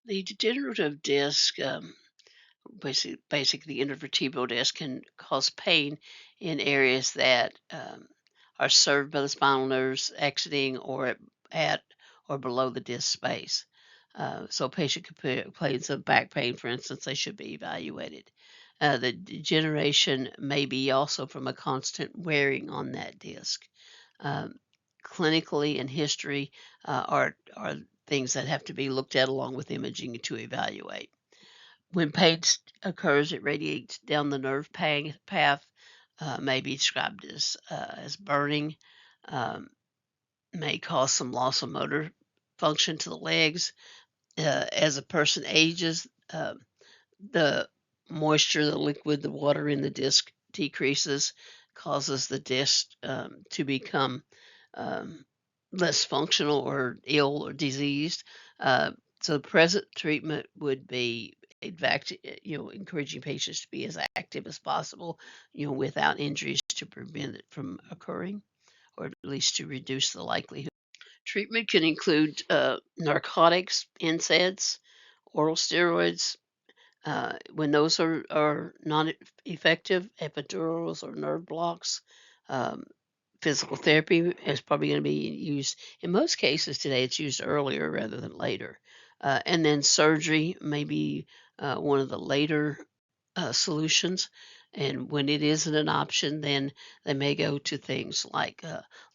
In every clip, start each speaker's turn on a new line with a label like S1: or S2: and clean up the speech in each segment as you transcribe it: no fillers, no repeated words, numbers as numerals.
S1: The degenerative disc, basically the intervertebral disc, can cause pain in areas that are served by the spinal nerves exiting or at or below the disc space. So a patient could complain of back pain, for instance, they should be evaluated. The degeneration may be also from a constant wearing on that disc. Um, Clinically and history are things that have to be looked at along with imaging to evaluate. When pain occurs, it radiates down the nerve path, may be described as burning, um, may cause some loss of motor function to the legs. As a person ages, the moisture, the liquid, the water in the disc decreases, causes the disc to become um, less functional or ill or diseased. Uh, so the present treatment would be encouraging patients to be as active as possible, without injuries to prevent it from occurring, or at least to reduce the likelihood. Treatment can include narcotics, NSAIDs, oral steroids, when those are not effective, epidurals or nerve blocks, um, physical therapy is probably going to be used. In most cases today, it's used earlier rather than later. And then surgery may be one of the later solutions. And when it isn't an option, then they may go to things like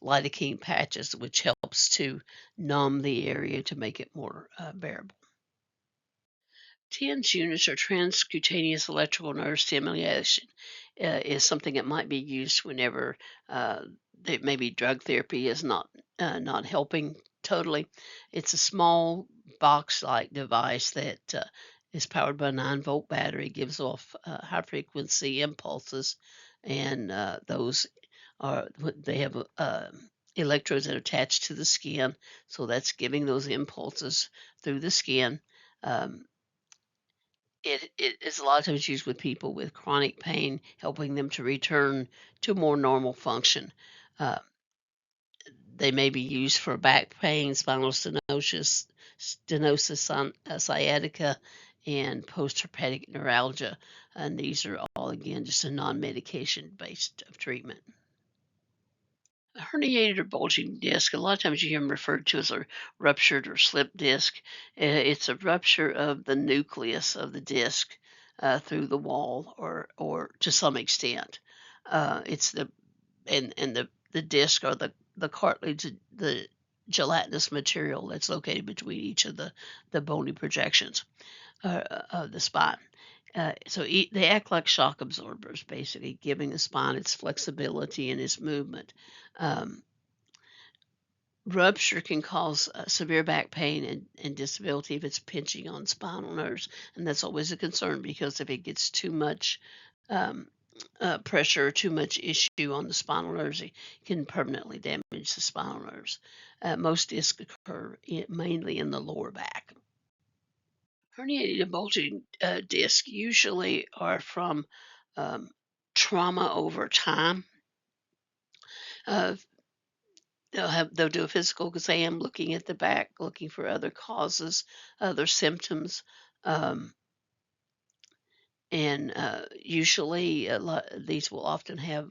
S1: lidocaine patches, which helps to numb the area to make it more bearable. TENS units or transcutaneous electrical nerve stimulation is something that might be used whenever that maybe drug therapy is not helping totally. It's a small box-like device that is powered by a 9-volt battery, gives off high frequency impulses, and those they have electrodes that are attached to the skin, so that's giving those impulses through the skin. Um, it is a lot of times used with people with chronic pain, helping them to return to more normal function. Uh, they may be used for back pain, spinal stenosis, sciatica, and post-herpetic neuralgia. And these are all, again, just a non-medication based of treatment. A herniated or bulging disc, a lot of times you hear them referred to as a ruptured or slipped disc. It's a rupture of the nucleus of the disc through the wall, or to some extent. It's the and the disc, or the cartilage, the gelatinous material that's located between each of the bony projections of the spine. They act like shock absorbers, basically giving the spine its flexibility and its movement. Um, Rupture can cause severe back pain and disability if it's pinching on spinal nerves, and that's always a concern because if it gets too much um, pressure or too much issue on the spinal nerves, it can permanently damage the spinal nerves. Most discs occur mainly in the lower back. Herniated and bulging disc usually are from um, trauma over time. Uh, they'll do a physical exam, looking at the back, looking for other causes, other symptoms, um, and usually these will often have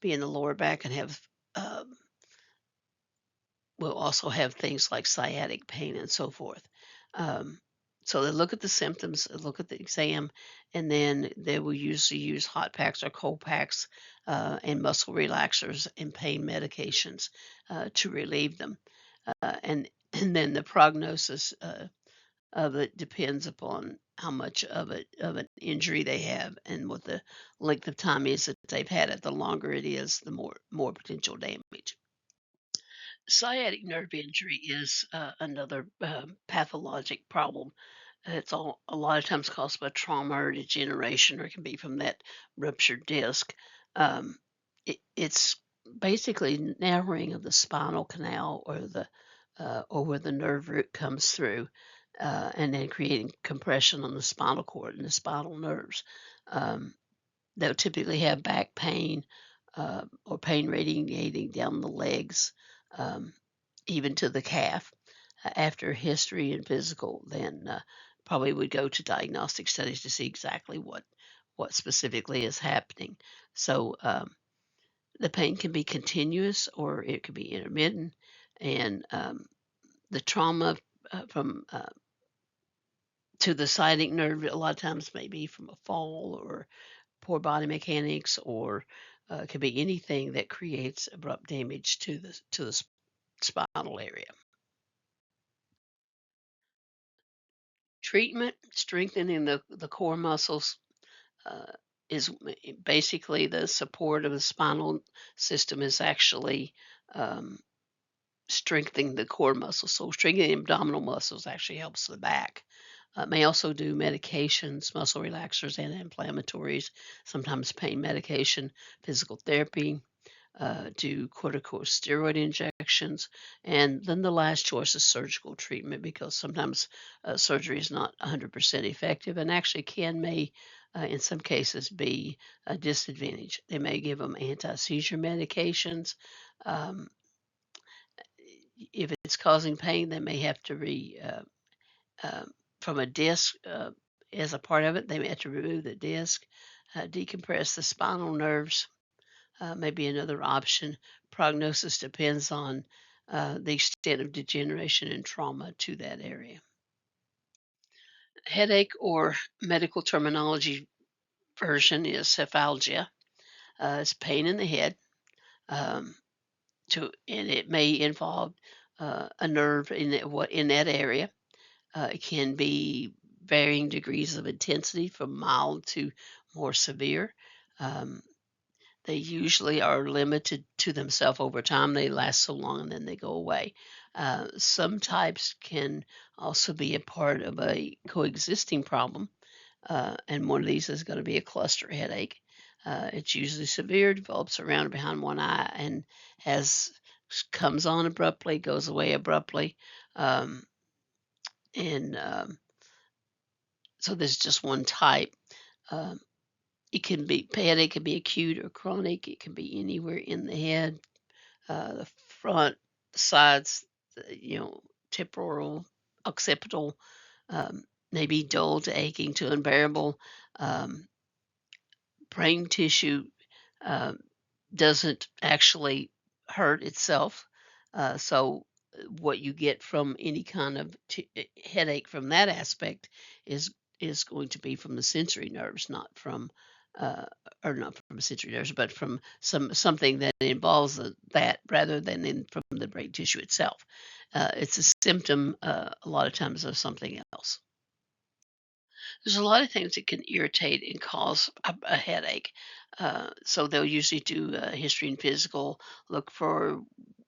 S1: be in the lower back and have um, will also have things like sciatic pain and so forth. Um, so they look at the symptoms, look at the exam, and then they will usually use hot packs or cold packs and muscle relaxers and pain medications to relieve them. And and then the prognosis of it depends upon how much of an injury they have and what the length of time is that they've had it. The longer it is, the more potential damage. Sciatic nerve injury is another pathologic problem. It's all a lot of times caused by trauma or degeneration, or it can be from that ruptured disc. Um, it's basically narrowing of the spinal canal, or where the nerve root comes through, and then creating compression on the spinal cord and the spinal nerves. Um, they'll typically have back pain, or pain radiating down the legs, um, even to the calf. after history and physical, then probably would go to diagnostic studies to see exactly what specifically is happening. So the pain can be continuous or it could be intermittent, and the trauma from to the sciatic nerve a lot of times may be from a fall or poor body mechanics, or it could be anything that creates abrupt damage to the spinal area. Treatment, strengthening the core muscles, uh, is basically the support of the spinal system is actually um, strengthening the core muscles. So strengthening the abdominal muscles actually helps the back. May also do medications, muscle relaxers, anti-inflammatories, sometimes pain medication, physical therapy, do corticosteroid injections, and then the last choice is surgical treatment because sometimes surgery is not 100% effective and actually may, in some cases, be a disadvantage. They may give them anti-seizure medications. Um, if it's causing pain, they may have to um, from a disc as a part of it. They may have to remove the disc, decompress the spinal nerves, may be another option. Prognosis depends on the extent of degeneration and trauma to that area. Headache, or medical terminology version, is cephalgia. It's pain in the head, um, and it may involve a nerve in that area. It can be varying degrees of intensity from mild to more severe. Um, They usually are limited to themselves over time. They last so long and then they go away. Some types can also be a part of a coexisting problem, and one of these is going to be a cluster headache. It's usually severe, develops around or behind one eye, and has comes on abruptly, goes away abruptly, um, and so there's just one type. Um, it can be headache can be acute or chronic. It can be anywhere in the head, the front, sides, temporal, occipital, um, maybe dull to aching to unbearable. Um, Brain tissue um, doesn't actually hurt itself. So, what you get from any kind of headache from that aspect is going to be from the sensory nerves, not from uh, or not from sensory nerves, but from something that involves that rather than from the brain tissue itself. It's a symptom a lot of times of something else. There's a lot of things that can irritate and cause a headache. So they'll usually do a history and physical, look for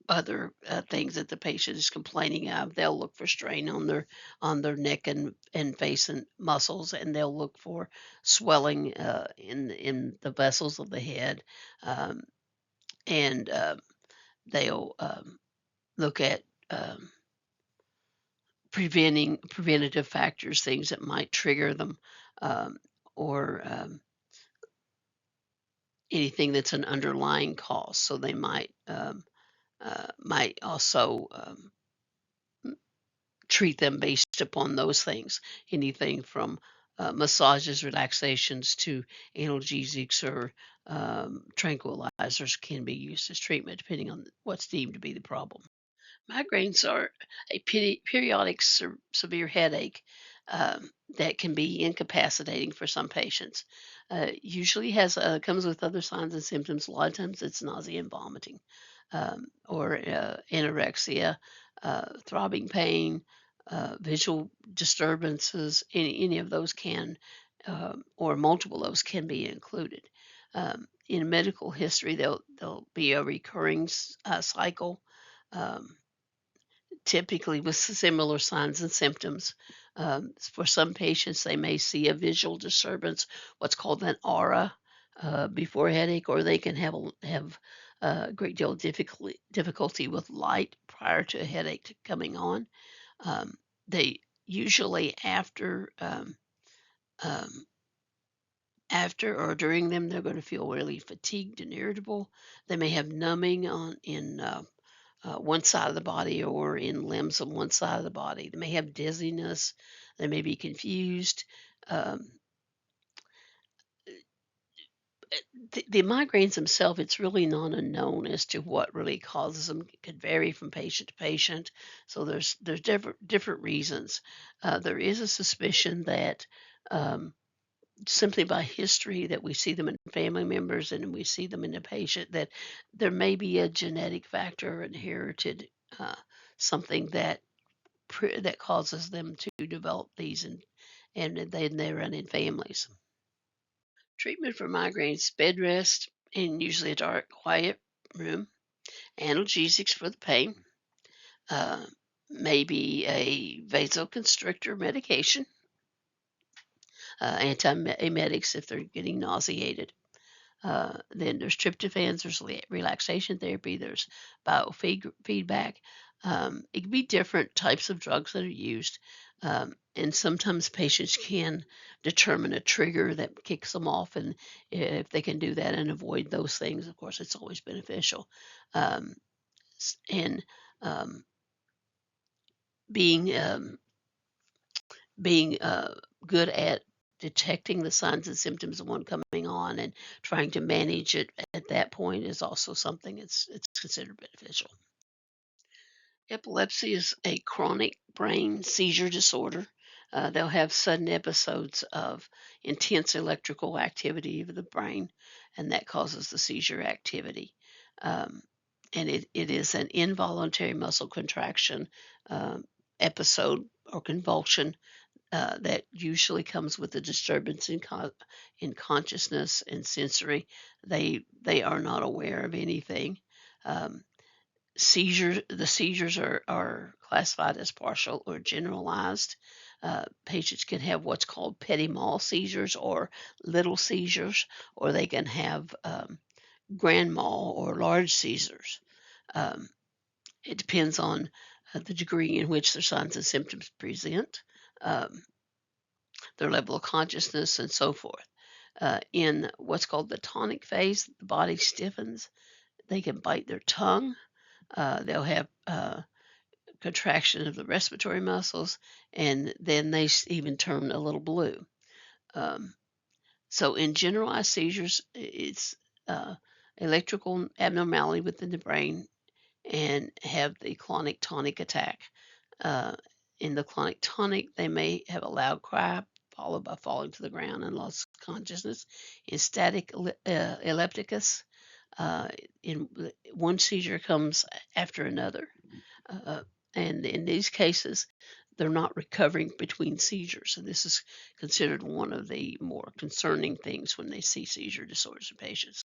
S1: other things that the patient is complaining of. They'll look for strain on their neck and face and muscles, and they'll look for swelling in the vessels of the head, um, and they'll look at preventative factors, things that might trigger them, um, or anything that's an underlying cause. So they might also treat them based upon those things. Anything from massages, relaxations to analgesics or tranquilizers can be used as treatment, depending on what's deemed to be the problem. Migraines are a periodic severe headache that can be incapacitating for some patients. Usually has comes with other signs and symptoms. A lot of times it's nausea and vomiting, or anorexia, throbbing pain, visual disturbances. Any of those can, or multiple of those can be included. In medical history, there'll be a recurring cycle. Um, Typically with similar signs and symptoms. For some patients, they may see a visual disturbance, what's called an aura, before headache, or they can have a great deal of difficulty with light prior to a headache coming on. Um, they usually um, after or during them, they're going to feel really fatigued and irritable. They may have numbing on in one side of the body or in limbs on one side of the body. They may have dizziness. They may be confused. Um, the migraines themselves, it's really not unknown as to what really causes them. It could vary from patient to patient. So there's different reasons. There is a suspicion that um, simply by history that we see them in family members and we see them in the patient that there may be a genetic factor, inherited something that that causes them to develop these, and they run in families. Treatment for migraines: bed rest in usually a dark, quiet room, analgesics for the pain, uh, maybe a vasoconstrictor medication, antiemetics if they're getting nauseated. Then there's tryptophans, there's relaxation therapy, there's biofeedback. It can be different types of drugs that are used. And sometimes patients can determine a trigger that kicks them off. And if they can do that and avoid those things, of course, it's always beneficial. Um, and um, being being good at detecting the signs and symptoms of one coming on and trying to manage it at that point is also something it's considered beneficial. Epilepsy is a chronic brain seizure disorder. They'll have sudden episodes of intense electrical activity of the brain, and that causes the seizure activity. Um, and it is an involuntary muscle contraction um, episode or convulsion that usually comes with a disturbance in consciousness and sensory. They are not aware of anything. Um, the seizures are classified as partial or generalized. Patients can have what's called petit mal seizures or little seizures, or they can have grand mal or large seizures. Um, it depends on the degree in which their signs and symptoms present. Um, their level of consciousness, and so forth. In what's called the tonic phase, the body stiffens. They can bite their tongue. They'll have contraction of the respiratory muscles, and then they even turn a little blue. Um, so, in generalized seizures, it's uh, electrical abnormality within the brain and have the clonic tonic attack. Uh, in the clonic tonic, they may have a loud cry followed by falling to the ground and loss of consciousness. In static epilepticus, uh, in one seizure comes after another, uh, and in these cases, they're not recovering between seizures. And this is considered one of the more concerning things when they see seizure disorders in patients.